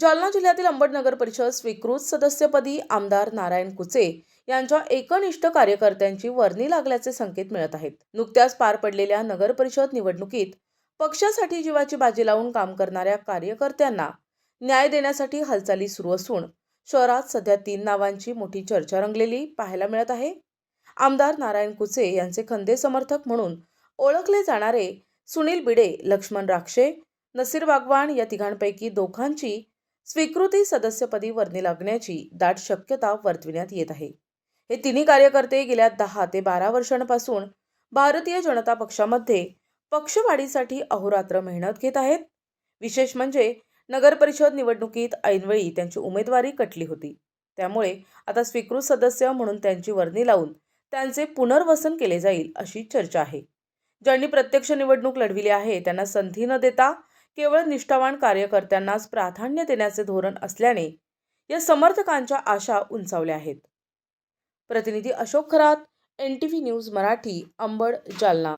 जालना जिल्ह्यातील अंबड नगर परिषद स्वीकृत सदस्यपदी आमदार नारायण कुचे यांच्या एकनिष्ठ कार्यकर्त्यांची वर्णी लागल्याचे संकेत मिळत आहेत। नुकत्याच पार पडलेल्या नगर परिषद निवडणुकीत पक्षासाठी जीवाची बाजी लावून काम करणाऱ्या कार्यकर्त्यांना न्याय देण्यासाठी हालचाली सुरू असून शहरात सध्या 3 नावांची मोठी चर्चा रंगलेली पाहायला मिळत आहे। आमदार नारायण कुचे यांचे खंदे समर्थक म्हणून ओळखले जाणारे सुनील भिडे, लक्ष्मण राक्षे, नसीर बागवान या तिघांपैकी दोघांची स्वीकृती सदस्यपदी वर्णी लागण्याची दाट शक्यता वर्तविण्यात येत आहे। हे तिन्ही कार्यकर्ते गेल्या 10 ते 12 वर्षांपासून भारतीय जनता पक्षामध्ये पक्षवाढीसाठी अहोरात्र मेहनत घेत आहेत। विशेष म्हणजे नगर परिषद निवडणुकीत ऐनवेळी त्यांची उमेदवारी कटली होती। त्यामुळे आता स्वीकृत सदस्य म्हणून त्यांची वर्णी लावून त्यांचे पुनर्वसन केले जाईल अशी चर्चा आहे। ज्यांनी प्रत्यक्ष निवडणूक लढविली आहे त्यांना संधी न देता केवळ निष्ठावान कार्यकर्त्यांनाच प्राधान्य देण्याचे धोरण असल्याने या समर्थकांच्या आशा उंचावल्या आहेत। प्रतिनिधी अशोक खरात, NTV न्यूज मराठी, अंबड, जालना।